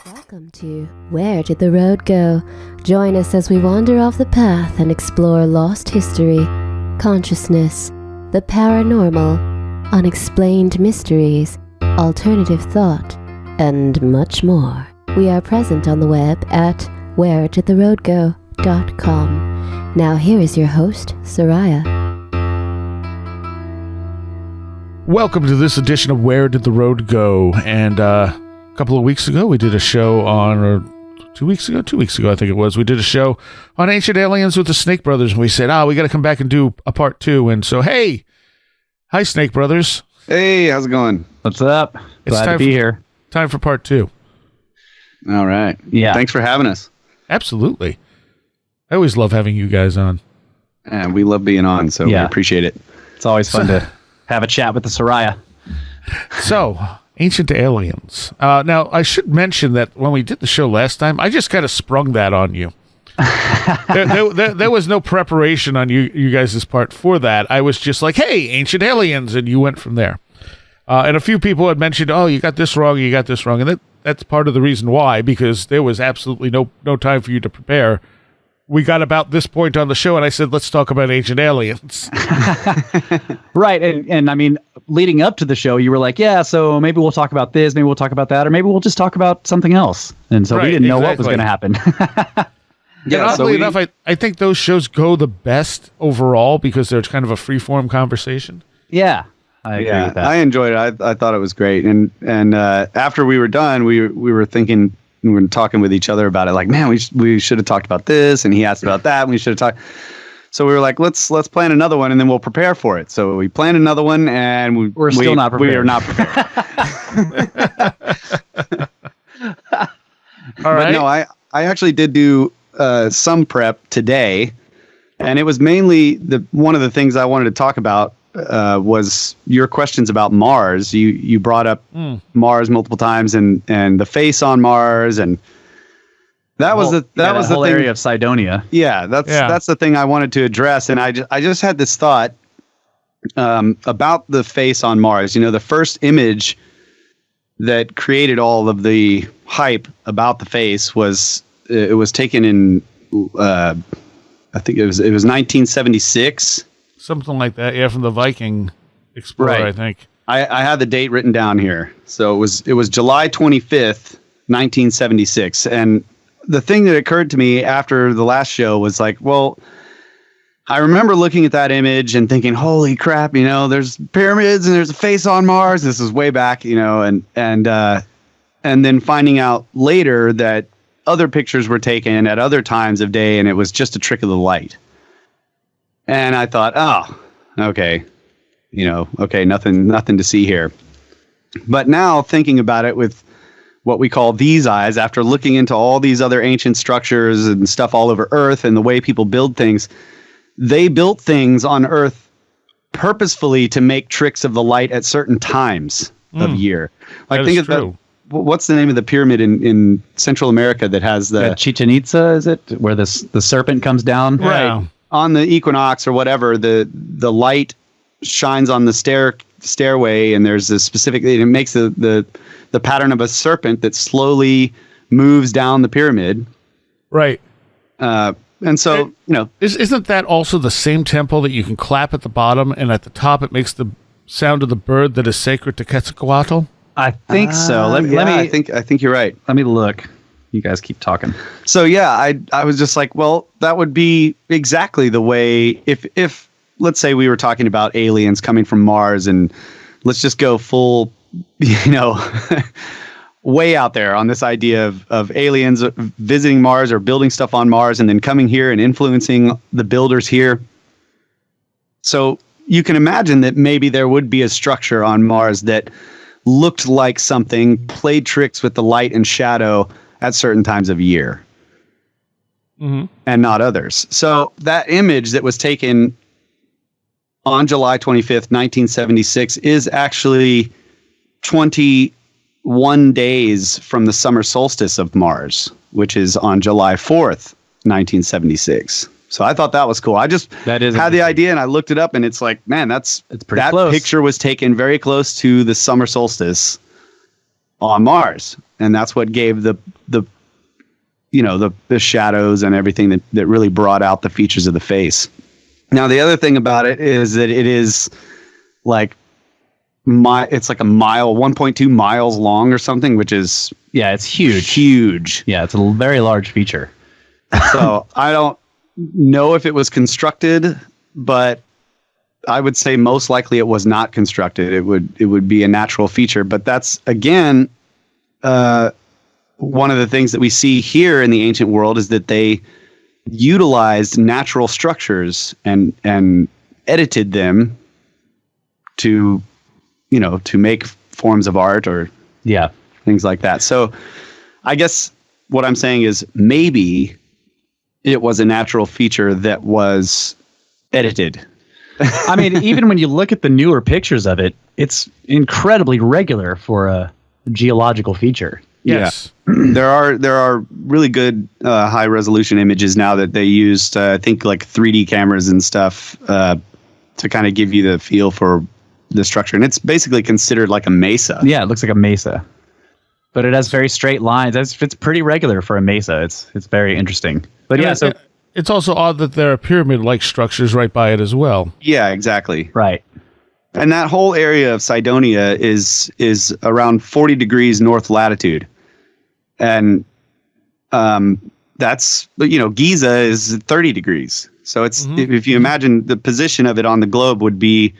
Welcome to Where Did the Road Go? Join us as we wander off the path and explore lost history, consciousness, the paranormal, unexplained mysteries, alternative thought, and much more. We are present on the web at wheredidtheroadgo.com. Now here is your host, Soraya. Welcome to this edition of Where Did the Road Go? And a couple of weeks ago, we did a show on, or 2 weeks ago, I think it was, we did a show on Ancient Aliens with the Snake Brothers, and we said, we got to come back and do a part 2. And so, hey, hi, Snake Brothers. Hey, how's it going? What's up? Glad to be here. Time for part 2. All right. Yeah. Thanks for having us. Absolutely. I always love having you guys on. And we love being on, so we appreciate it. It's always fun to have a chat with the Soraya. So, Ancient Aliens. Now, I should mention that when we did the show last time, I just kind of sprung that on you. there was no preparation on you guys' part for that. I was just like, hey, Ancient Aliens, and you went from there. And a few people had mentioned, you got this wrong, and that's part of the reason why, because there was absolutely no time for you to prepare. We got about this point on the show, and I said, let's talk about Ancient Aliens. Right, and I mean, leading up to the show, you were like, so maybe we'll talk about this, maybe we'll talk about that, or maybe we'll just talk about something else. And so we didn't know what was going to happen. Oddly enough, I think those shows go the best overall because they're kind of a free-form conversation. Yeah, I agree with that. I enjoyed it. I thought it was great. And after we were done, we were thinking, we were talking with each other about it, like, man, we should have talked about this, and he asked about that, and we should have talked. So we were like, let's plan another one, and then we'll prepare for it. So we planned another one, and we're still not prepared. We are not prepared. All right. But no, I actually did do some prep today, and it was mainly one of the things I wanted to talk about was your questions about Mars. You brought up Mars multiple times, and the face on Mars, and that was the whole thing. Area of Cydonia. Yeah, that's the thing I wanted to address, and I just had this thought about the face on Mars. The first image that created all of the hype about the face was taken in I think it was 1976. Something like that, from the Viking Explorer, right. I think. I had the date written down here. So it was July 25th, 1976. And the thing that occurred to me after the last show was like, well, I remember looking at that image and thinking, holy crap, there's pyramids and there's a face on Mars. This is way back, and then finding out later that other pictures were taken at other times of day and it was just a trick of the light. And I thought, okay, nothing to see here. But now thinking about it with what we call these eyes, after looking into all these other ancient structures and stuff all over Earth and the way people build things, they built things on Earth purposefully to make tricks of the light at certain times of year. Like think of that. What's the name of the pyramid in Central America that has the Chichen Itza? Is it where the serpent comes down? Yeah. Right. On the equinox or whatever, the light shines on the stairway, and there's a specific. It makes the pattern of a serpent that slowly moves down the pyramid. Right. And so isn't that also the same temple that you can clap at the bottom, and at the top it makes the sound of the bird that is sacred to Quetzalcoatl? I think so. Let me. I think you're right. Let me look. You guys keep talking. So I was just like, well, that would be exactly the way if let's say we were talking about aliens coming from Mars, and let's just go full, way out there on this idea of aliens visiting Mars or building stuff on Mars and then coming here and influencing the builders here. So you can imagine that maybe there would be a structure on Mars that looked like something, played tricks with the light and shadow at certain times of year, and not others. So that image that was taken on July 25th, 1976 is actually 21 days from the summer solstice of Mars, which is on July 4th, 1976. So I thought that was cool. I just had the idea and I looked it up, and it's like, man, it's pretty close. Picture was taken very close to the summer solstice on Mars, and that's what gave the shadows and everything that really brought out the features of the face. Now, the other thing about it is that it is like it's like a mile, 1.2 miles long or something, which is it's huge. Huge. Yeah, it's a very large feature. So I don't know if it was constructed, but I would say most likely it was not constructed. It would be a natural feature, but that's again one of the things that we see here in the ancient world is that they utilized natural structures and edited them to make forms of art or things like that. So I guess what I'm saying is maybe it was a natural feature that was edited. I mean, even when you look at the newer pictures of it, it's incredibly regular for a geological feature. Yes. Yeah. There are really good high resolution images now that they used, I think like 3D cameras and stuff to kind of give you the feel for the structure. And it's basically considered like a mesa. Yeah, it looks like a mesa. But it has very straight lines. It's pretty regular for a mesa. It's very interesting. But and it's also odd that there are pyramid-like structures right by it as well. Yeah, exactly. Right. And that whole area of Cydonia is around 40 degrees north latitude. And that's, Giza is 30 degrees. So it's, if you imagine the position of it on the globe would be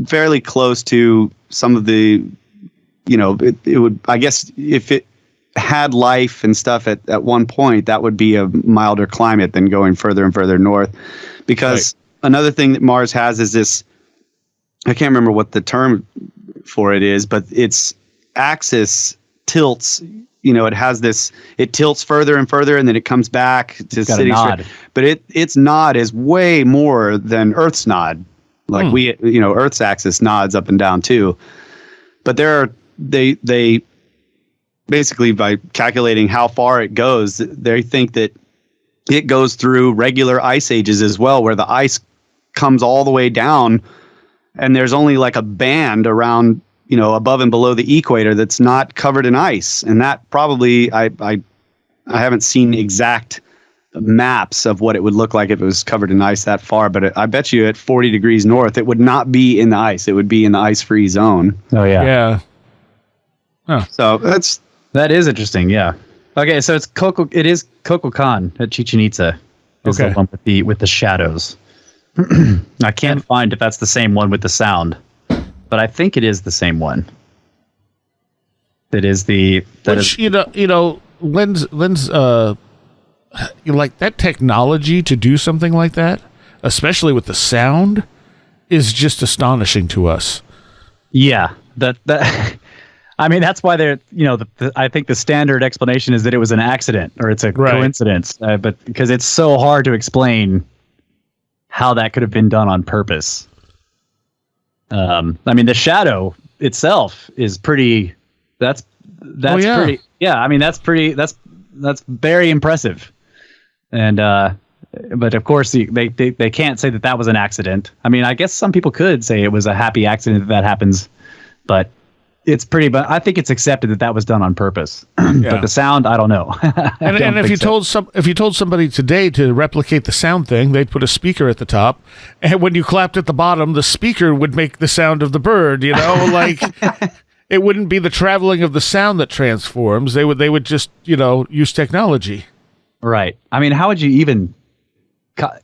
fairly close to some of the, it would, I guess if it had life and stuff at one point, that would be a milder climate than going further and further north. Because another thing that Mars has is this, I can't remember what the term for it is, but its axis tilts. It has this, it tilts further and further, and then it comes back to sitting straight. But its nod is way more than Earth's nod. Like Earth's axis nods up and down too. But they basically, by calculating how far it goes, they think that it goes through regular ice ages as well, where the ice comes all the way down, and there's only like a band around, above and below the equator that's not covered in ice. And that probably, I haven't seen exact maps of what it would look like if it was covered in ice that far, but I bet you at 40 degrees north, it would not be in the ice. It would be in the ice-free zone. Oh, yeah. Yeah. Huh. So that is interesting. Yeah. Okay. So it is Cococan at Chichen Itza. Is the one with the shadows. I can't find if that's the same one with the sound, but I think it is the same one. That is Lens, like that technology to do something like that, especially with the sound, is just astonishing to us. Yeah. That I mean, that's why they're, I think the standard explanation is that it was an accident or it's a coincidence, but because it's so hard to explain how that could have been done on purpose. I mean, the shadow itself is pretty, that's pretty, I mean, that's very impressive. And, but of course they can't say that was an accident. I mean, I guess some people could say it was a happy accident that happens, but but I think it's accepted that was done on purpose. But the sound, I don't know. And if you told somebody today to replicate the sound thing, they'd put a speaker at the top, and when you clapped at the bottom, the speaker would make the sound of the bird. Like it wouldn't be the traveling of the sound that transforms. They would just use technology. Right. I mean, how would you even?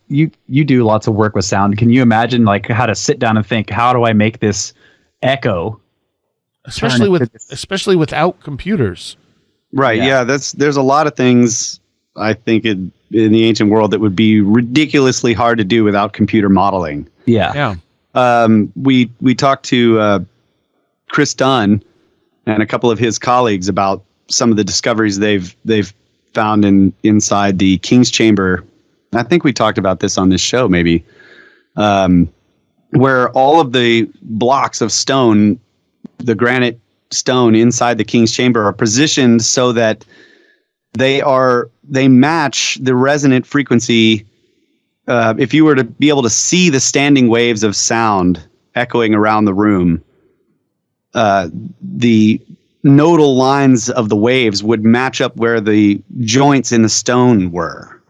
You do lots of work with sound. Can you imagine like how to sit down and think, how do I make this echo? Especially without computers. Right. Yeah. There's a lot of things I think in the ancient world that would be ridiculously hard to do without computer modeling. Yeah. We talked to Chris Dunn and a couple of his colleagues about some of the discoveries they've found inside the King's Chamber. I think we talked about this on this show, maybe, where all of the blocks of stone, the granite stone inside the King's Chamber, are positioned so that they match the resonant frequency. If you were to be able to see the standing waves of sound echoing around the room, the nodal lines of the waves would match up where the joints in the stone were.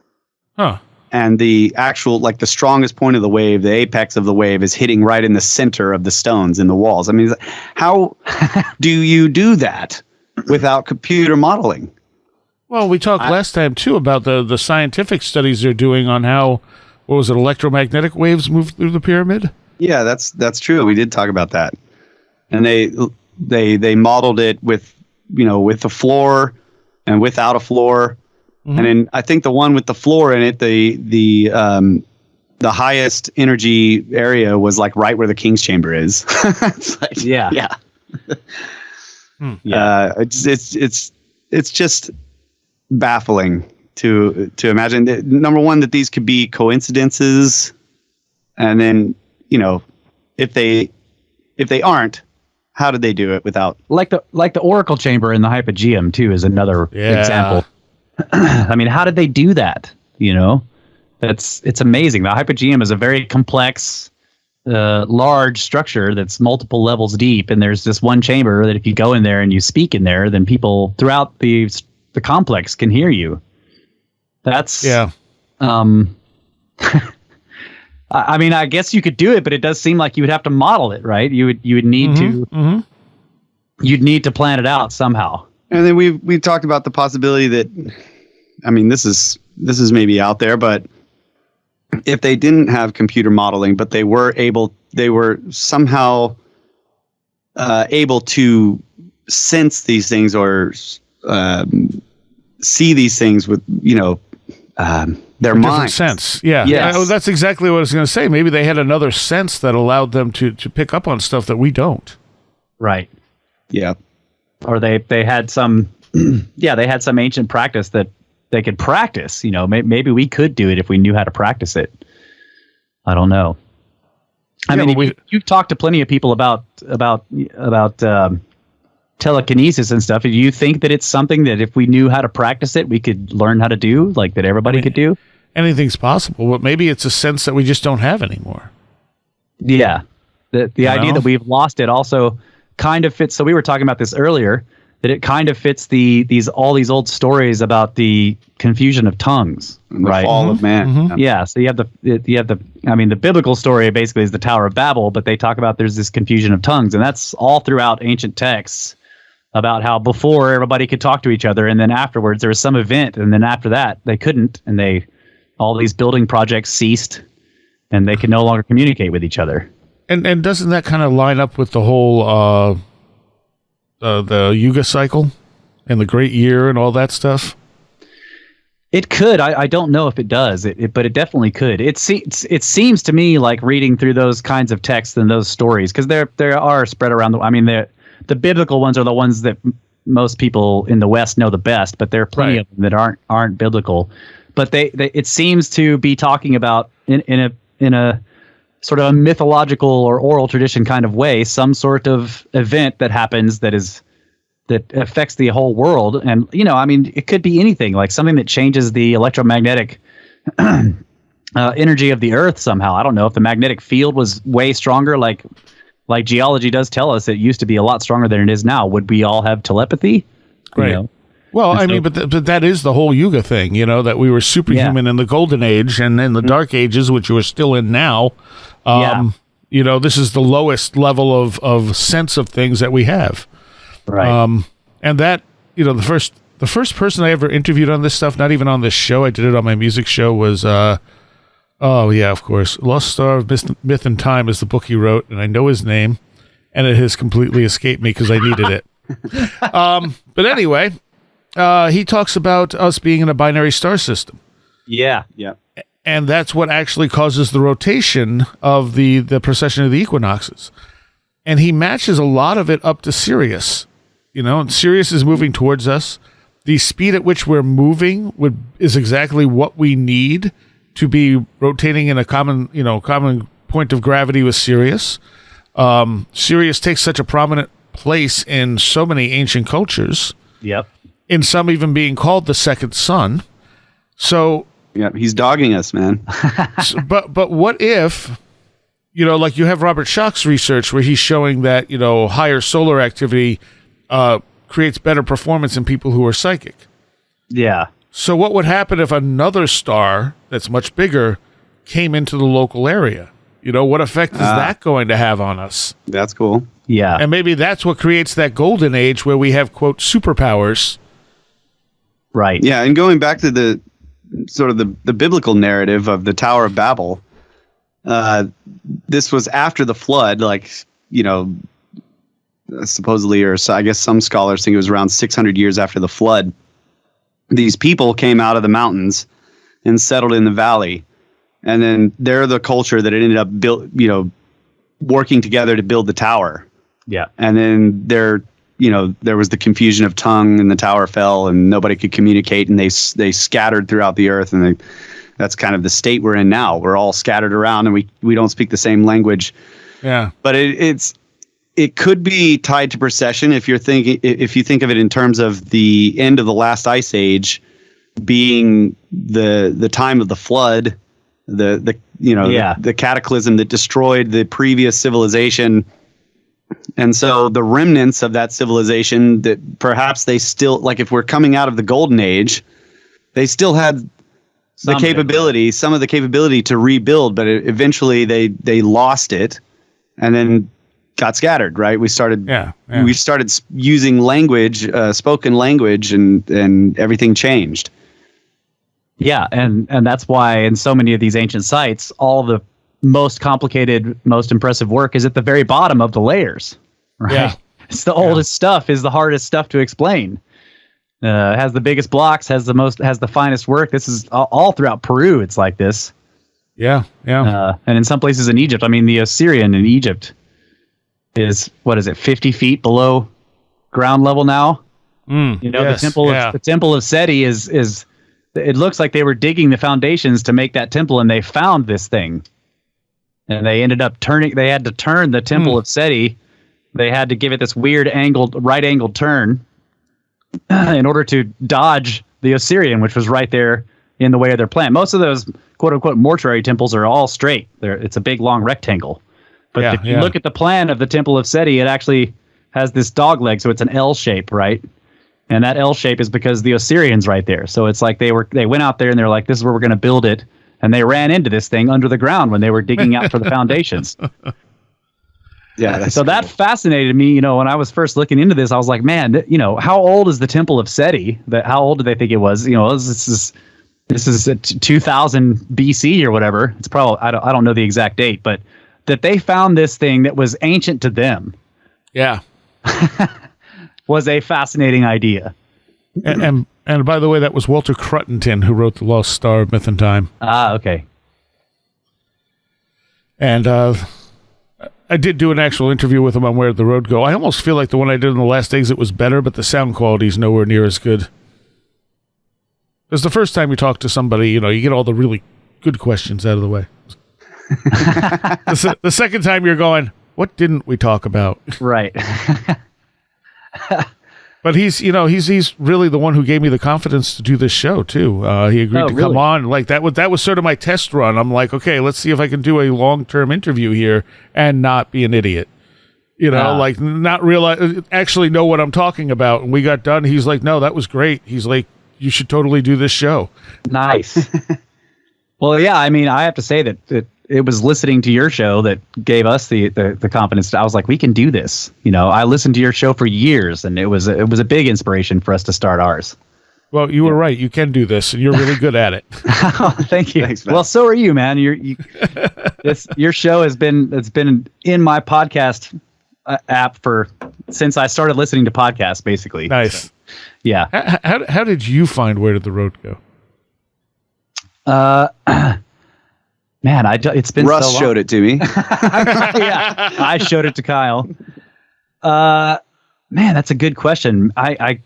Huh. And the actual, like the strongest point of the wave, the apex of the wave is hitting right in the center of the stones in the walls. I mean, how do you do that without computer modeling? Well, we talked last time, too, about the scientific studies they're doing on how, what was it, electromagnetic waves move through the pyramid? Yeah, that's true. We did talk about that. And they modeled it with, with the floor and without a floor. Mm-hmm. And then I think the one with the floor in it, the highest energy area was like right where the king's chamber is. It's like, yeah. It's just baffling to imagine that, number one, that these could be coincidences, and then if they aren't, how did they do it without like the oracle chamber in the Hypogeum too is another example. I mean, how did they do that? It's amazing. The Hypogeum is a very complex, large structure that's multiple levels deep, and there's this one chamber that if you go in there and you speak in there, then people throughout the complex can hear you. That's I mean, I guess you could do it, but it does seem like you would have to model it, right? You would need to you'd need to plan it out somehow. And then we talked about the possibility that, I mean, this is maybe out there, but if they didn't have computer modeling, but they were somehow able to sense these things or see these things with their mind sense. Yeah. Yes. That's exactly what I was going to say. Maybe they had another sense that allowed them to pick up on stuff that we don't. Right. Yeah. Or they had some they had some ancient practice that they could practice. Maybe we could do it if we knew how to practice it. I don't know. I mean, you've talked to plenty of people about telekinesis and stuff. Do you think that it's something that if we knew how to practice it, we could learn how to do, like that everybody could do? Anything's possible, but maybe it's a sense that we just don't have anymore. Yeah. The idea that we've lost it also kind of fits. So we were talking about this earlier, that it kind of fits all these old stories about the confusion of tongues, right? The fall of man. Mm-hmm. Yeah. So you have the biblical story basically is the Tower of Babel, but they talk about there's this confusion of tongues, and that's all throughout ancient texts about how before everybody could talk to each other, and then afterwards there was some event, and then after that they couldn't, and all these building projects ceased, and they could no longer communicate with each other. And doesn't that kind of line up with the whole the Yuga cycle and the Great Year and all that stuff? It could. I don't know if it does, but it definitely could. It seems to me like reading through those kinds of texts and those stories, because there are spread around the biblical ones are the ones that most people in the West know the best, but there are plenty of them that aren't biblical. But it seems to be talking about in a sort of a mythological or oral tradition kind of way, some sort of event that happens that affects the whole world. And, it could be anything, like something that changes the electromagnetic energy of the earth somehow. I don't know if the magnetic field was way stronger, like geology does tell us it used to be a lot stronger than it is now. Would we all have telepathy? Right. Well, but that is the whole Yuga thing, that we were superhuman in the Golden Age, and in the Dark Ages, which we're still in now. This is the lowest level of sense of things that we have. Right. And that, the first person I ever interviewed on this stuff, not even on this show, I did it on my music show, was, of course, Lost Star of Myth and Time is the book he wrote, and I know his name, and it has completely escaped me because I needed it. But anyway, he talks about us being in a binary star system. Yeah. And that's what actually causes the rotation of the precession of the equinoxes. And he matches a lot of it up to Sirius. And Sirius is moving towards us. The speed at which we're moving is exactly what we need to be rotating in a common point of gravity with Sirius. Sirius takes such a prominent place in so many ancient cultures. Yep. In some even being called the second sun. So yeah, he's dogging us, man. but what if, like you have Robert Schoch's research where he's showing that, higher solar activity creates better performance in people who are psychic. Yeah. So what would happen if another star that's much bigger came into the local area? You know, what effect is that going to have on us? That's cool. Yeah. And maybe that's what creates that golden age where we have, quote, superpowers. Right. Yeah, and going back to the sort of the biblical narrative of the Tower of Babel, this was after the flood, like, you know, supposedly, or so I guess some scholars think it was around 600 years after the flood. These people came out of the mountains and settled in the valley. And then they're the culture that ended up working together to build the tower. Yeah. And then there was the confusion of tongue and the tower fell and nobody could communicate and they scattered throughout the earth. And that's kind of the state we're in now. We're all scattered around and we don't speak the same language. Yeah. But it could be tied to precession if you think of it in terms of the end of the last ice age being the time of the flood, the cataclysm that destroyed the previous civilization. And so the remnants of that civilization that perhaps they still, like if we're coming out of the golden age, they still had some of the capability to rebuild, but eventually they lost it and then got scattered, right? We started using language, spoken language, and everything changed. Yeah, and that's why in so many of these ancient sites, all the most complicated, most impressive work is at the very bottom of the layers. Right? Yeah. It's the oldest stuff, is the hardest stuff to explain. Has the biggest blocks, has the finest work. This is all throughout Peru. It's like this. Yeah, yeah. And in some places in Egypt, I mean, the Assyrian in Egypt is 50 feet below ground level now. The temple of Seti is. It looks like they were digging the foundations to make that temple, and they found this thing. And they ended up they had to turn the temple of Seti. They had to give it this weird right angled turn in order to dodge the Assyrian, which was right there in the way of their plan. Most of those quote unquote mortuary temples are all straight. It's a big long rectangle. But if you look at the plan of the temple of Seti, it actually has this dog leg, so it's an L shape, right? And that L shape is because the Assyrian's right there. So it's like they went out there and they're like, this is where we're going to build it. And they ran into this thing under the ground when they were digging out for the foundations. Yeah. So that fascinated me. When I was first looking into this, I was like, man, how old is the Temple of Seti? How old do they think it was? This is 2000 BC or whatever. It's probably, I don't know the exact date, but that they found this thing that was ancient to them. Yeah. Was a fascinating idea. And by the way, that was Walter Cruttendon who wrote The Lost Star of Myth and Time. Ah, okay. And I did do an actual interview with him on Where Did the Road Go. I almost feel like the one I did in The Last Exit was better, but the sound quality is nowhere near as good. Because the first time you talk to somebody, you get all the really good questions out of the way. The second time you're going, what didn't we talk about? Right. But he's really the one who gave me the confidence to do this show too. He agreed to come on. Like that was sort of my test run. I'm like, okay, let's see if I can do a long-term interview here and not be an idiot. Like not realize, actually know what I'm talking about. And we got done. He's like, no, that was great. He's like, you should totally do this show. Nice. Well, yeah, I mean, I have to say that it was listening to your show that gave us the confidence. I was like, we can do this. I listened to your show for years, and it was a big inspiration for us to start ours. Well, you were right. You can do this, and you're really good at it. Oh, thank you. Thanks, man. Well, so are you, man. Your show has been in my podcast app since I started listening to podcasts, basically. Nice. So, yeah. How did you find Where Did the Road Go? Man, it's been Russ so long. showed it to me. Yeah, I showed it to Kyle. Man, that's a good question. I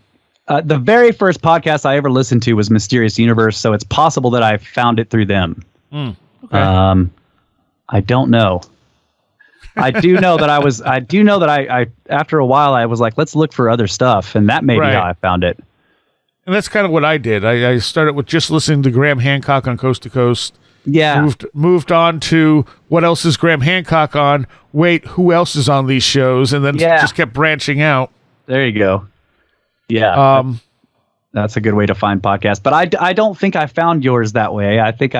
the very first podcast I ever listened to was Mysterious Universe, so it's possible that I found it through them. Okay. I don't know. I do know that I after a while I was like, let's look for other stuff, and that may be how I found it. And that's kind of what I did. I started with just listening to Graham Hancock on Coast to Coast. Yeah. Moved on to what else is Graham Hancock on? Wait, who else is on these shows? And then just kept branching out. There you go. Yeah. That's a good way to find podcasts. But I don't think I found yours that way. I think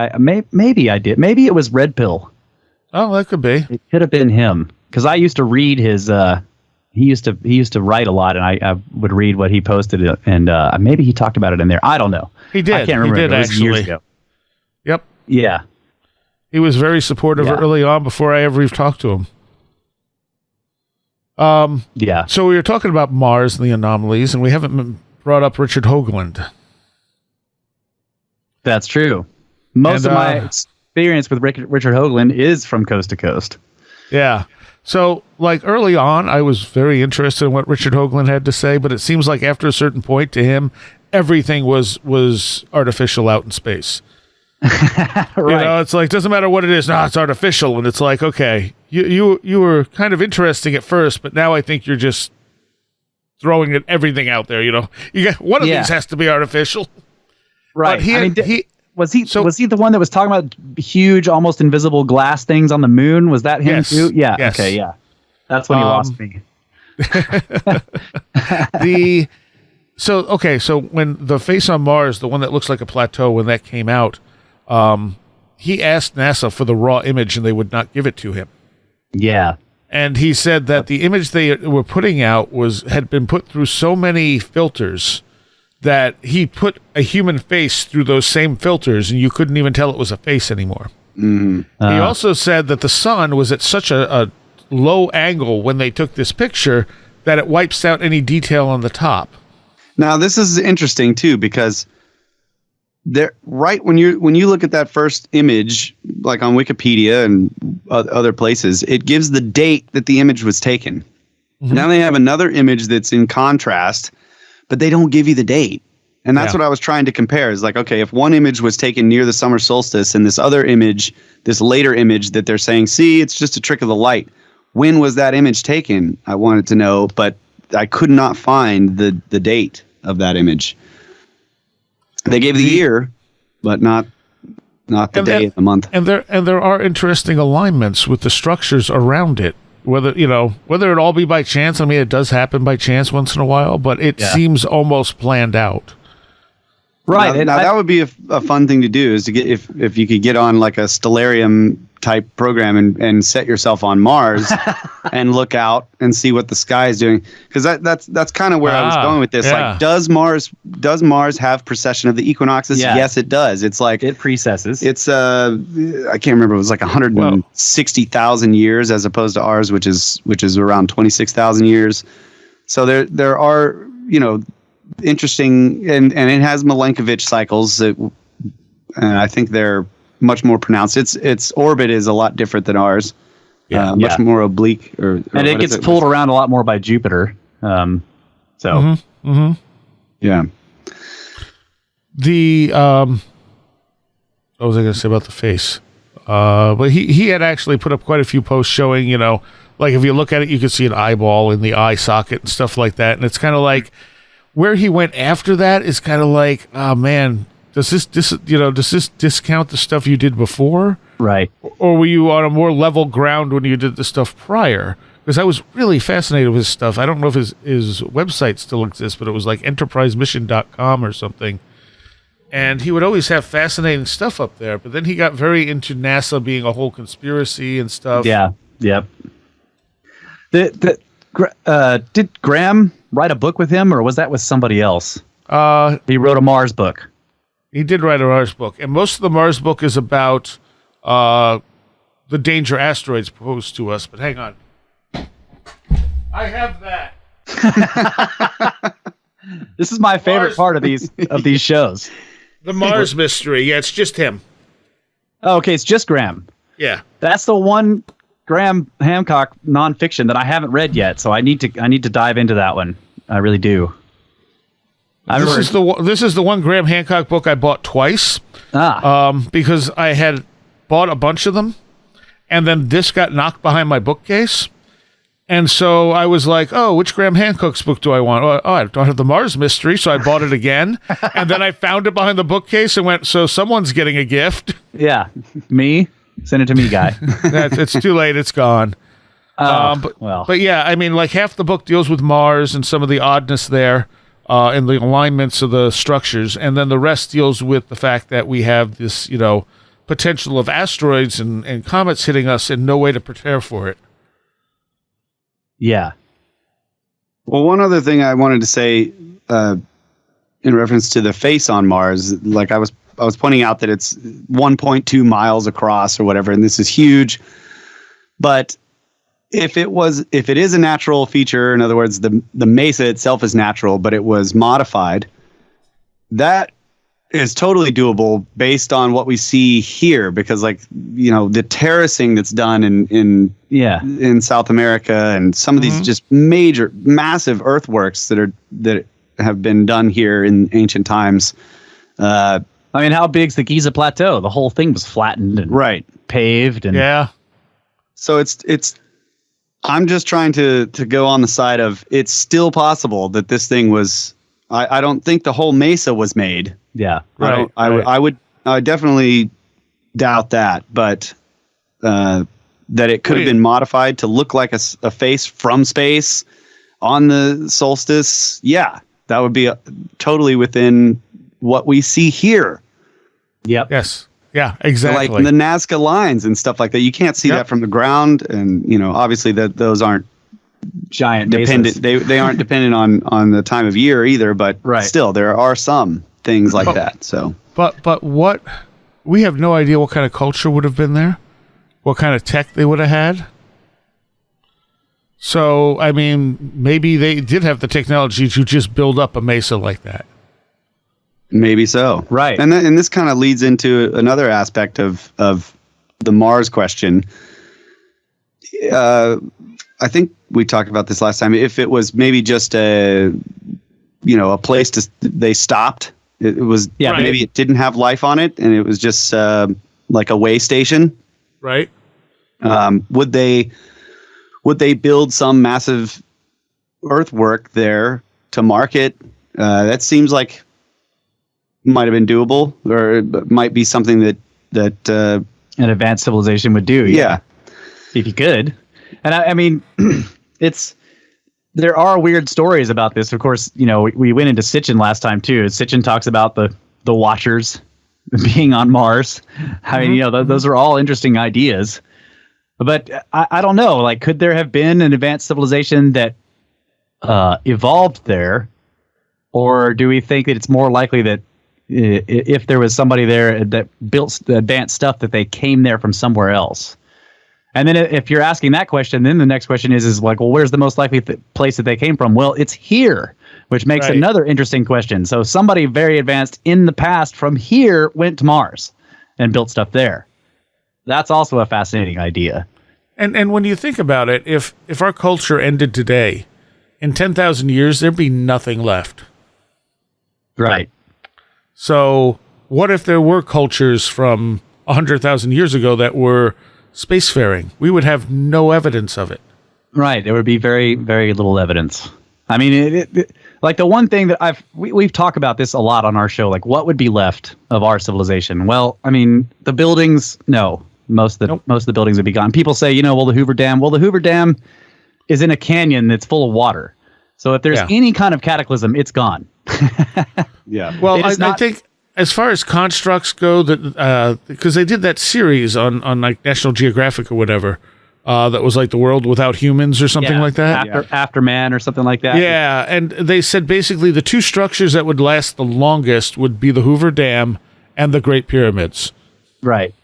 maybe I did. Maybe it was Red Pill. Oh, that could be. It could have been him, because I used to read his. He used to write a lot, and I would read what he posted, and maybe he talked about it in there. I don't know. He did. I can't remember. He did, it was actually. years ago. Yep. Yeah. He was very supportive early on before I ever even talked to him. Yeah. So we were talking about Mars and the anomalies, and we haven't brought up Richard Hoagland. That's true. Most of my experience with Richard Hoagland is from Coast to Coast. Yeah. So, like, early on, I was very interested in what Richard Hoagland had to say, but it seems like after a certain point to him, everything was artificial out in space. Right. You know, it's like, doesn't matter what it is. No, it's artificial. And it's like, okay, you were kind of interesting at first, but now I think you're just throwing everything out there, you know. You got one of these has to be artificial. Right. But was he the one that was talking about huge, almost invisible glass things on the moon? Was that him too? Yeah. Yes. Okay. Yeah. That's when he lost me. So when the face on Mars, the one that looks like a plateau, when that came out, he asked NASA for the raw image and they would not give it to him. Yeah. And he said that the image they were putting out had been put through so many filters that he put a human face through those same filters and you couldn't even tell it was a face anymore. Mm-hmm. He also said that the sun was at such a low angle when they took this picture that it wipes out any detail on the top. Now, this is interesting too, because when you look at that first image, like on Wikipedia and other places, it gives the date that the image was taken. Mm-hmm. Now they have another image that's in contrast, but they don't give you the date. And that's what I was trying to compare, is like, okay, if one image was taken near the summer solstice and this other image, this later image that they're saying, see, it's just a trick of the light. When was that image taken? I wanted to know, but I could not find the date of that image. They gave the year, but not the day of the month. And there are interesting alignments with the structures around it. Whether it all be by chance. I mean, it does happen by chance once in a while, but it seems almost planned out. Right. Now that would be a fun thing to do, is to get if you could get on like a Stellarium type program and set yourself on Mars and look out and see what the sky is doing, because that's kind of where I was going with this. Like, does Mars have precession of the equinoxes? Yes, it does. It's like it precesses. It's I can't remember. It was like 160,000 years as opposed to ours, which is around 26,000 years. So there are interesting, and it has Milankovitch cycles and I think they're much more pronounced. Its orbit is a lot different than ours. Much more oblique, and it gets pulled around a lot more by Jupiter. Yeah. What was I going to say about the face? But he had actually put up quite a few posts showing, like if you look at it, you can see an eyeball in the eye socket and stuff like that. And it's kind of like where he went after that is kind of like, oh man, does this discount the stuff you did before? Right. Or were you on a more level ground when you did the stuff prior? Because I was really fascinated with his stuff. I don't know if his website still exists, but it was like enterprisemission.com or something. And he would always have fascinating stuff up there. But then he got very into NASA being a whole conspiracy and stuff. Yeah. Yep. Did Graham write a book with him, or was that with somebody else? He wrote a Mars book. He did write a Mars book. And most of the Mars book is about the danger asteroids pose to us. But hang on. I have that. This is my favorite part of these shows. The Mars mystery. Yeah, it's just him. Oh, okay, it's just Graham. Yeah. That's the one Graham Hancock nonfiction that I haven't read yet, so I need to dive into that one. I really do. This is the one Graham Hancock book I bought twice. Because I had bought a bunch of them, and then this got knocked behind my bookcase. And so I was like, oh, which Graham Hancock's book do I want? Oh, I don't have the Mars mystery, so I bought it again. And then I found it behind the bookcase and went, so someone's getting a gift. Yeah. Me? Send it to me, guy. It's too late. It's gone. Well. But yeah, I mean, like half the book deals with Mars and some of the oddness there. and the alignments of the structures, and then the rest deals with the fact that we have this, potential of asteroids and comets hitting us and no way to prepare for it. Yeah. Well, one other thing I wanted to say in reference to the face on Mars, like I was pointing out that it's 1.2 miles across or whatever, and this is huge. But if it is a natural feature, in other words, the mesa itself is natural, but it was modified, that is totally doable based on what we see here, because the terracing that's done in South America and some of these just massive earthworks that have been done here in ancient times. I mean, how big's the Giza Plateau? The whole thing was flattened and paved, and yeah. So it's. I'm just trying to go on the side of it's still possible that this thing was. I don't think the whole mesa was made. Yeah, right. I would definitely doubt that, but that it could have been modified to look like a face from space on the solstice. Yeah, that would be totally within what we see here. Yep. Yes. Yeah, exactly. So like the Nazca lines and stuff like that. You can't see that from the ground, and obviously those aren't giant dependent. They aren't dependent on the time of year either. But still, there are some things like that. So, but what we have no idea what kind of culture would have been there, what kind of tech they would have had. So, I mean, maybe they did have the technology to just build up a mesa like that. Maybe so. Right. And this kind of leads into another aspect of the Mars question. I think we talked about this last time. If it was maybe just a place they stopped. It was maybe it didn't have life on it, and it was just like a way station. Right. Would they build some massive earthwork there to market? That seems like might have been doable, or it might be something that an advanced civilization would do. Yeah. If you could. And I mean, there are weird stories about this. Of course, we went into Sitchin last time too. Sitchin talks about the Watchers being on Mars. I mean, those are all interesting ideas. But I don't know. Like, could there have been an advanced civilization that evolved there, or do we think that it's more likely that if there was somebody there that built advanced stuff, that they came there from somewhere else? And then if you're asking that question, then the next question is like, well, where's the most likely place that they came from? Well, it's here, which makes another interesting question. So somebody very advanced in the past from here went to Mars and built stuff there. That's also a fascinating idea. And when you think about it, if our culture ended today, in 10,000 years, there'd be nothing left. Right. So what if there were cultures from 100,000 years ago that were spacefaring? We would have no evidence of it. Right. There would be very, very little evidence. I mean, like the one thing that we've talked about this a lot on our show, like what would be left of our civilization? Well, I mean, the buildings, no. Most of the buildings would be gone. People say, well, the Hoover Dam. Well, the Hoover Dam is in a canyon that's full of water. So if there's any kind of cataclysm, it's gone. Yeah. Well, I think as far as constructs go, that because they did that series on like National Geographic or whatever, that was like the world without humans or something like that. After man or something like that. Yeah, and they said basically the two structures that would last the longest would be the Hoover Dam and the Great Pyramids. Right.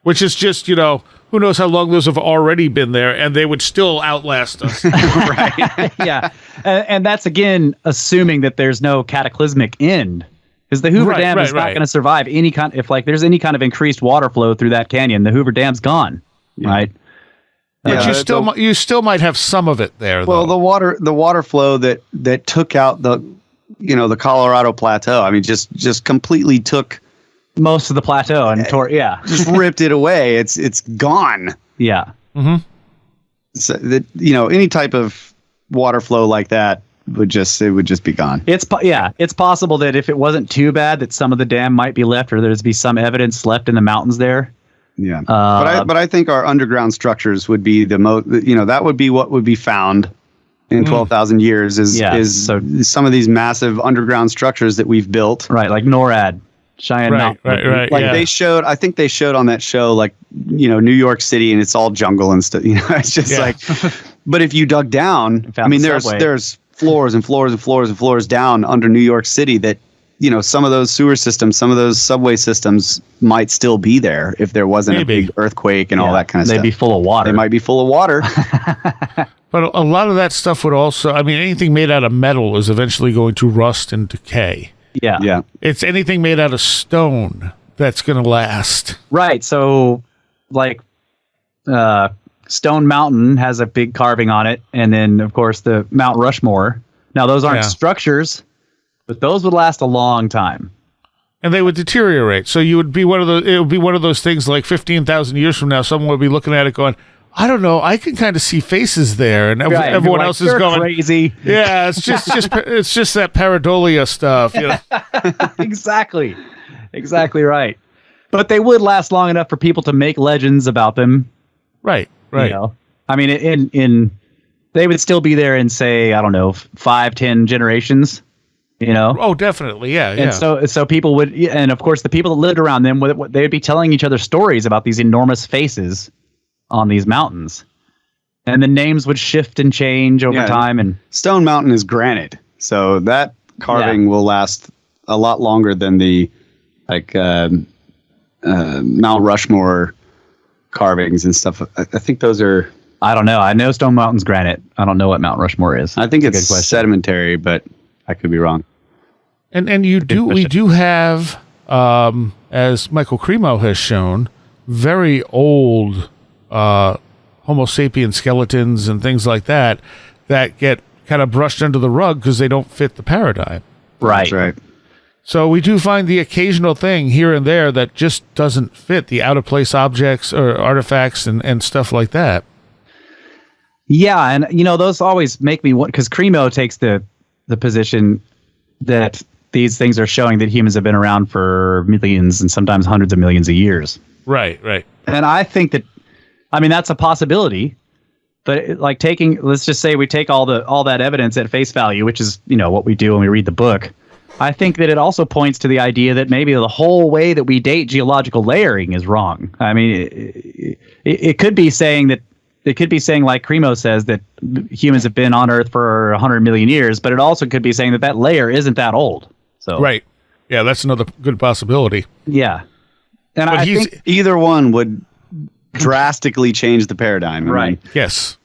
Which is just, who knows how long those have already been there, and they would still outlast us. Right. Yeah. And that's, again, assuming that there's no cataclysmic end. Because the Hoover Dam is not going to survive any kind. If there's any kind of increased water flow through that canyon, the Hoover Dam's gone. Yeah. Right. But you still might have some of it there. Well, though. the water flow that took out the Colorado Plateau. I mean, just completely took most of the plateau and just ripped it away. It's gone. Yeah. Mm-hmm. So that any type of water flow like that would just be gone. It's possible that if it wasn't too bad, that some of the dam might be left, or there's be some evidence left in the mountains there. Yeah. But I think our underground structures would be the most. That would be what would be found in 12,000 years is so some of these massive underground structures that we've built. Right, like NORAD, Cheyenne Mountain. Right. Like they showed, I think they showed on that show, like, you know, New York City, and it's all jungle and stuff. You know, it's just like, but if you dug down, I mean, there's floors and floors and floors and floors down under New York City that, you know, some of those sewer systems, some of those subway systems might still be there if there wasn't a big earthquake and all that kind of stuff. They'd be full of water. They might be full of water. But a lot of that stuff would also, I mean, anything made out of metal is eventually going to rust and decay. Yeah. It's anything made out of stone that's going to last. Right. So, like, Stone Mountain has a big carving on it. And then, of course, the Mount Rushmore. Now, those aren't structures, but those would last a long time. And they would deteriorate. So it would be one of those things like 15,000 years from now, someone would be looking at it going, I don't know, I can kind of see faces there. And everyone else is going crazy. Yeah, it's just that pareidolia stuff. You know? Exactly right. But they would last long enough for people to make legends about them. Right. You know? I mean, in they would still be there in, say, I don't know, 5-10 generations. You know? Oh, definitely, yeah. And so people would, and of course, the people that lived around them, they would be telling each other stories about these enormous faces on these mountains, and the names would shift and change over time. And Stone Mountain is granite, so that carving will last a lot longer than the Mount Rushmore carvings and stuff. I think those are. I don't know. I know Stone Mountain's granite. I don't know what Mount Rushmore is. I think it's sedimentary, but I could be wrong. And we do have, as Michael Cremo has shown, very old Homo sapien skeletons and things like that get kind of brushed under the rug because they don't fit the paradigm. Right. That's right. So we do find the occasional thing here and there that just doesn't fit, the out-of-place objects or artifacts and stuff like that. Yeah, and you know, those always make me want, because Cremo takes the position that these things are showing that humans have been around for millions and sometimes hundreds of millions of years. Right. And I think that, I mean, that's a possibility, but let's just say we take all that evidence at face value, which is, you know, what we do when we read the book. I think that it also points to the idea that maybe the whole way that we date geological layering is wrong. I mean, it could be saying that, like Cremo says, that humans have been on Earth for 100 million years, but it also could be saying that layer isn't that old. So right. Yeah, that's another good possibility. Yeah. And I think either one would drastically change the paradigm. Right. Yes.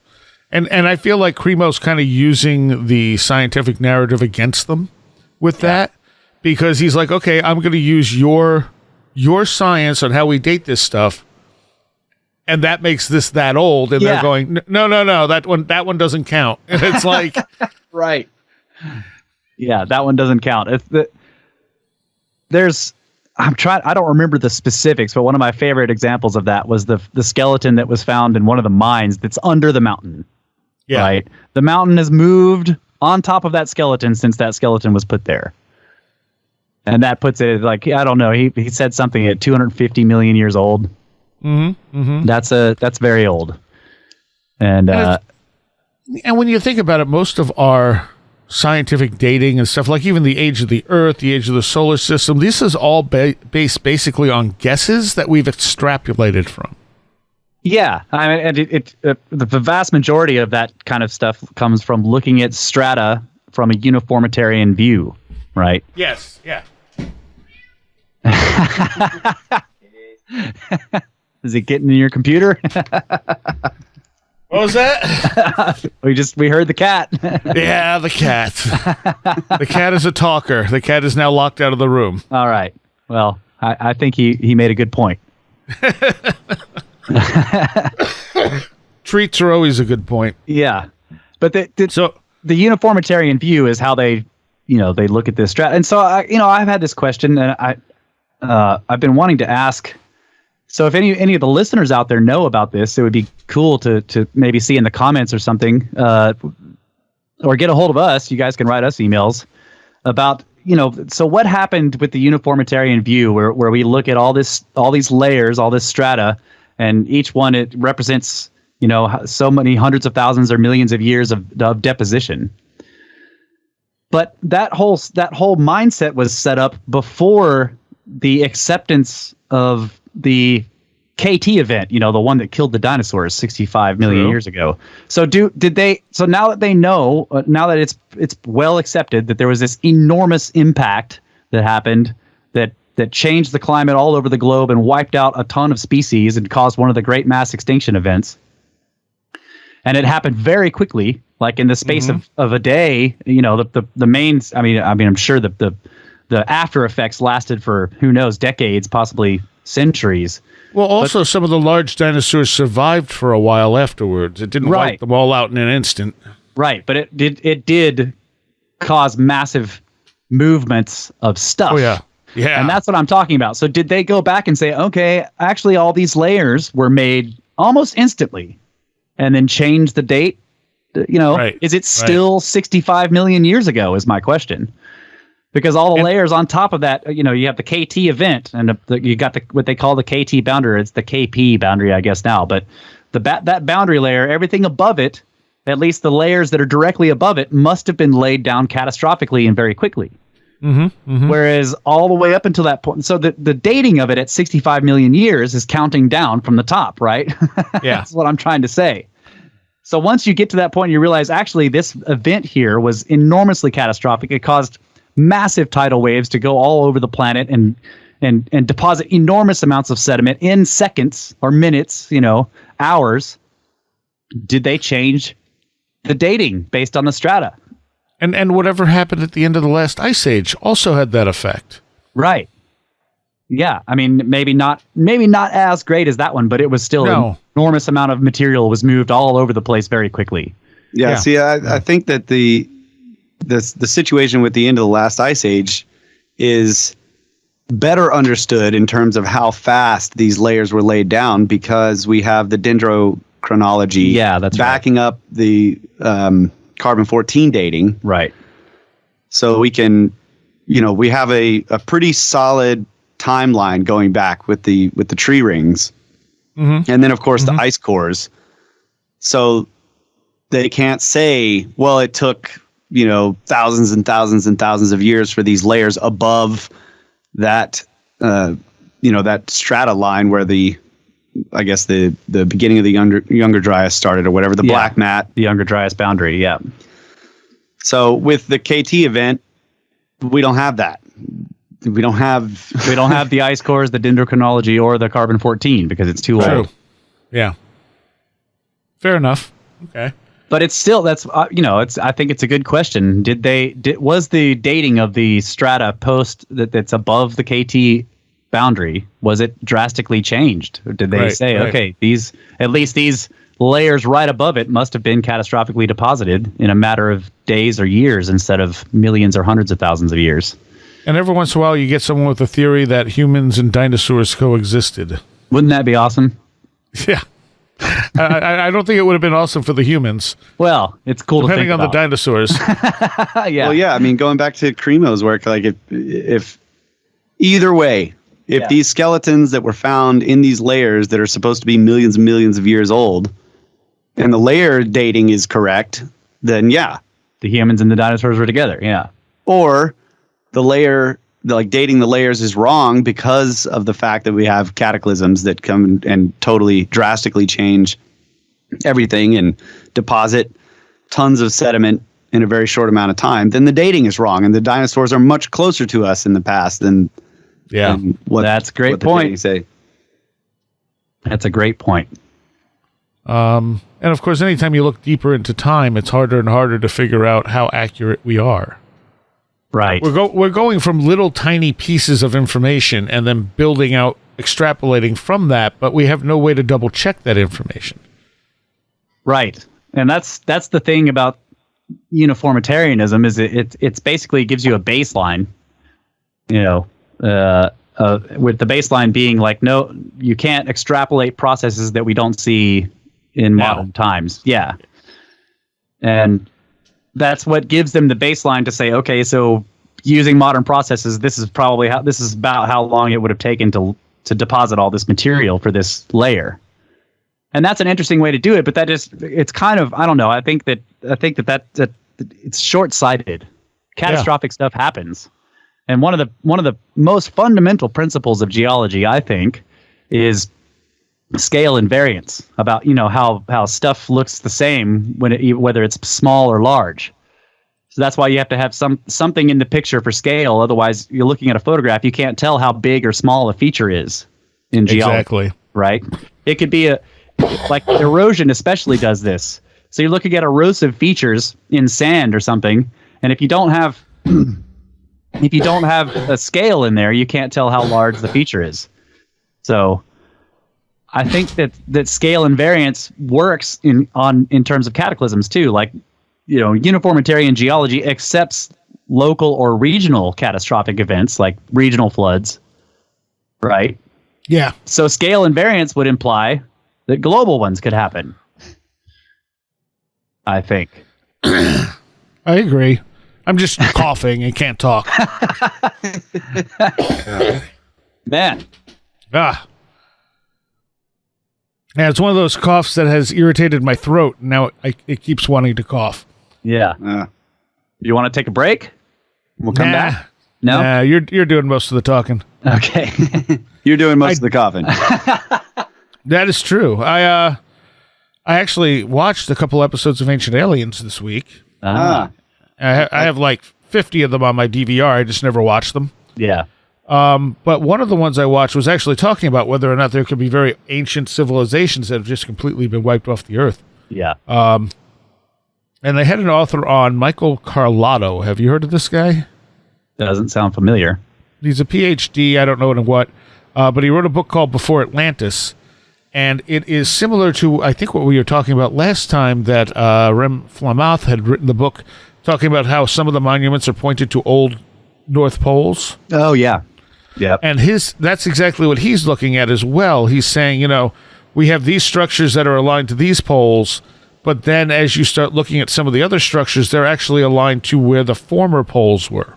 And I feel like Cremo's kind of using the scientific narrative against them with that, because he's like, okay, I'm going to use your science on how we date this stuff, and that makes this that old, and they're going, no, that one doesn't count. And it's like, right. Yeah, that one doesn't count. I don't remember the specifics, but one of my favorite examples of that was the skeleton that was found in one of the mines that's under the mountain. Yeah. Right. The mountain has moved on top of that skeleton since that skeleton was put there. And that puts it like, I don't know, he said something at 250 million years old. Mm-hmm. Mm-hmm. That's very old. And when you think about it, most of our scientific dating and stuff, like even the age of the Earth, the age of the solar system, this is all based basically on guesses that we've extrapolated from. Yeah, I mean, and the vast majority of that kind of stuff comes from looking at strata from a uniformitarian view, right? Yes, yeah. Is it getting in your computer? What was that? we heard the cat. Yeah, the cat. The cat is a talker. The cat is now locked out of the room. All right. Well, I think he made a good point. Treats are always a good point. Yeah, but the uniformitarian view is how they look at this strata. And so I've had this question, and I've been wanting to ask. So if any of the listeners out there know about this, it would be cool to maybe see in the comments or something, or get a hold of us. You guys can write us emails about, so what happened with the uniformitarian view where we look at all these layers, all this strata, and each one, it represents, so many hundreds of thousands or millions of years of deposition. But that whole mindset was set up before the acceptance of the KT event, the one that killed the dinosaurs 65 million years ago. So so now that they know, now that it's well accepted that there was this enormous impact that happened that changed the climate all over the globe and wiped out a ton of species and caused one of the great mass extinction events. And it happened very quickly, like in the space of a day. The main. I mean, I'm sure the after effects lasted for who knows, decades, possibly centuries. Well, also some of the large dinosaurs survived for a while afterwards. It didn't wipe them all out in an instant. Right, but it did cause massive movements of stuff. Oh yeah. Yeah. And that's what I'm talking about. So did they go back and say, okay, actually all these layers were made almost instantly, and then change the date? Is it still 65 million years ago is my question. Because all the layers on top of that, you have the KT event, and you got what they call the KT boundary. It's the KP boundary, I guess now. But that boundary layer, everything above it, at least the layers that are directly above it, must have been laid down catastrophically and very quickly. Whereas all the way up until that point, so the dating of it at 65 million years is counting down from the top, right? Yeah. That's what I'm trying to say. So once you get to that point, you realize actually this event here was enormously catastrophic. It caused massive tidal waves to go all over the planet and deposit enormous amounts of sediment in seconds or minutes, hours. Did they change the dating based on the strata? And whatever happened at the end of the last ice age also had that effect. Right. Yeah. I mean, maybe not as great as that one, but it was still an enormous amount of material was moved all over the place very quickly. Yeah. See, I think that the situation with the end of the last ice age is better understood in terms of how fast these layers were laid down, because we have the dendrochronology backing up the carbon-14 dating. Right. So we can, we have a pretty solid timeline going back with the tree rings. And then, of course, the ice cores. So they can't say, well, it took, thousands and thousands and thousands of years for these layers above that, that strata line where the beginning of the Younger Dryas started, or whatever, the black mat. The Younger Dryas boundary, yeah. So with the KT event, we don't have that. We don't have the ice cores, the dendrochronology, or the carbon-14 because it's too old. Yeah. Fair enough. Okay. But it's still, I think it's a good question. Was the dating of the strata post that's above the KT boundary, was it drastically changed? Or did they say, okay, these layers right above it must have been catastrophically deposited in a matter of days or years instead of millions or hundreds of thousands of years? And every once in a while you get someone with a theory that humans and dinosaurs coexisted. Wouldn't that be awesome? Yeah. I don't think it would have been awesome for the humans. Well, it's cool depending to think on the dinosaurs. Yeah. Well, yeah. I mean, going back to Cremo's work, like if either way, if these skeletons that were found in these layers that are supposed to be millions and millions of years old, and the layer dating is correct, then the humans and the dinosaurs were together. Yeah. Or the layer, dating the layers is wrong because of the fact that we have cataclysms that come and totally drastically change everything and deposit tons of sediment in a very short amount of time. Then the dating is wrong, and the dinosaurs are much closer to us in the past than. Yeah, that's a great point. That's a great point. And of course, anytime you look deeper into time, it's harder and harder to figure out how accurate we are. Right. We're going from little tiny pieces of information and then building out, extrapolating from that, but we have no way to double check that information. Right. And that's the thing about uniformitarianism is it's basically gives you a baseline, with the baseline being like, no, you can't extrapolate processes that we don't see in modern times. Yeah. And that's what gives them the baseline to say, okay, so using modern processes, this is about how long it would have taken to deposit all this material for this layer. And that's an interesting way to do it, but it's kind of, I don't know. I think that it's short-sighted. Catastrophic stuff happens. And one of the most fundamental principles of geology, I think, is scale invariance, about how stuff looks the same whether it's small or large. So that's why you have to have something in the picture for scale. Otherwise, you're looking at a photograph, you can't tell how big or small a feature is in geology. Exactly. Right? It could be like erosion especially does this. So you're looking at erosive features in sand or something, and if you don't have a scale in there, you can't tell how large the feature is. So I think that scale invariance works in terms of cataclysms too. Like, uniformitarian geology accepts local or regional catastrophic events like regional floods, right? Yeah. So scale invariance would imply that global ones could happen, I think. I agree. I'm just coughing and can't talk. Man. Yeah, it's one of those coughs that has irritated my throat. Now it keeps wanting to cough. Yeah. You want to take a break? We'll come back. No? Nah, you're doing most of the talking. Okay. You're doing most of the coughing. That is true. I actually watched a couple episodes of Ancient Aliens this week. I have like 50 of them on my DVR. I just never watched them. Yeah. But one of the ones I watched was actually talking about whether or not there could be very ancient civilizations that have just completely been wiped off the earth. Yeah. And they had an author on, Michael Carlotto. Have you heard of this guy? Doesn't sound familiar. He's a PhD, I don't know in what, but he wrote a book called Before Atlantis. And it is similar to, I think, what we were talking about last time, that Rem Flamath had written the book talking about how some of the monuments are pointed to old North Poles. Oh, yeah. Yeah. And that's exactly what he's looking at as well. He's saying, we have these structures that are aligned to these poles, but then as you start looking at some of the other structures, they're actually aligned to where the former poles were.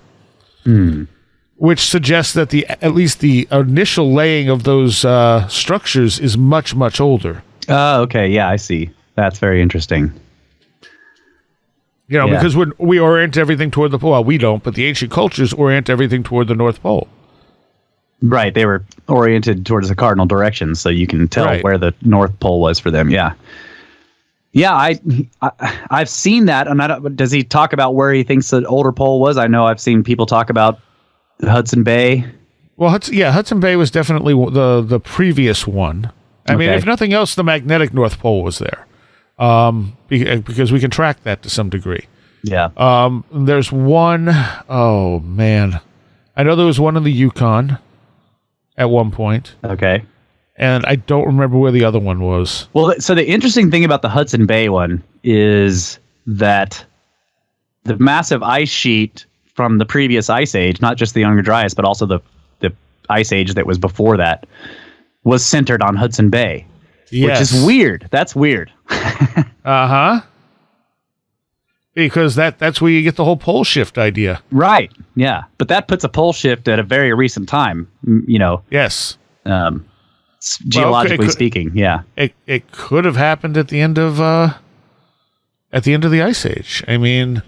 Which suggests that at least the initial laying of those structures is much, much older. Oh, okay. Yeah, I see. That's very interesting. Because we orient everything toward the pole. Well, we don't, but the ancient cultures orient everything toward the North Pole. Right. They were oriented towards the cardinal direction, so you can tell where the North Pole was for them. Yeah. Yeah, I've seen that. And does he talk about where he thinks the older pole was? I know I've seen people talk about Hudson Bay. Well, Hudson Bay was definitely the previous one. I mean, if nothing else, the magnetic North Pole was there, because we can track that to some degree. Yeah. There's one. Oh man, I know there was one in the Yukon at one point. Okay. And I don't remember where the other one was. Well, so the interesting thing about the Hudson Bay one is that the massive ice sheet from the previous ice age, not just the Younger Dryas, but also the ice age that was before that, was centered on Hudson Bay. Yes. Which is weird. That's weird. Uh-huh. Because that's where you get the whole pole shift idea. Right. Yeah. But that puts a pole shift at a very recent time, Yes. Geologically speaking, yeah. It could have happened at the end of the ice age. I mean,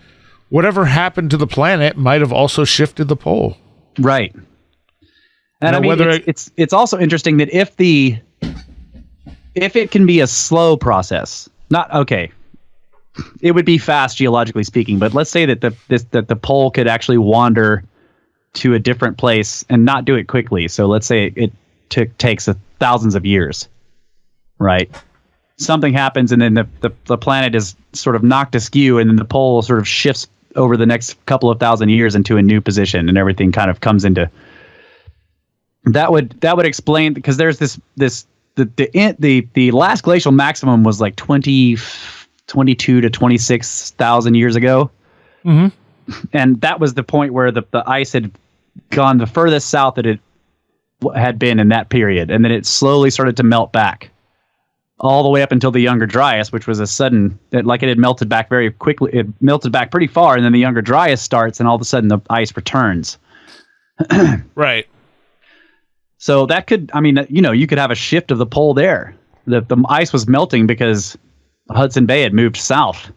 whatever happened to the planet might have also shifted the pole. Right. And I mean, it's also interesting that if it can be a slow process, it would be fast geologically speaking, but let's say that the pole could actually wander to a different place and not do it quickly. So let's say it takes thousands of years, right? Something happens and then the planet is sort of knocked askew, and then the pole sort of shifts over the next couple of thousand years into a new position, and everything kind of comes into. That would explain, because there's the last glacial maximum was like 22 to 26,000 years ago. Mm-hmm. And that was the point where the ice had gone the furthest south that it had been in that period, and then it slowly started to melt back all the way up until the Younger Dryas, which was it had melted back very quickly. It melted back pretty far, and then the Younger Dryas starts, and all of a sudden the ice returns. Right. So that could, you could have a shift of the pole there. the ice was melting because Hudson Bay had moved south.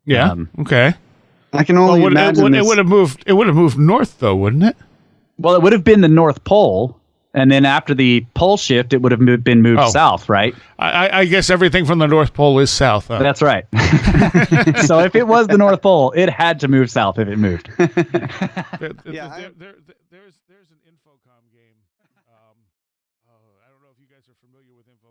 Yeah. Okay. I can only imagine it would have moved. It would have moved north, though, wouldn't it? Well, it would have been the North Pole, and then after the pole shift, it would have been moved south, right? I guess everything from the North Pole is south. Huh? That's right. So if it was the North Pole, it had to move south if it moved. There's an Infocom game. I don't know if you guys are familiar with Infocom.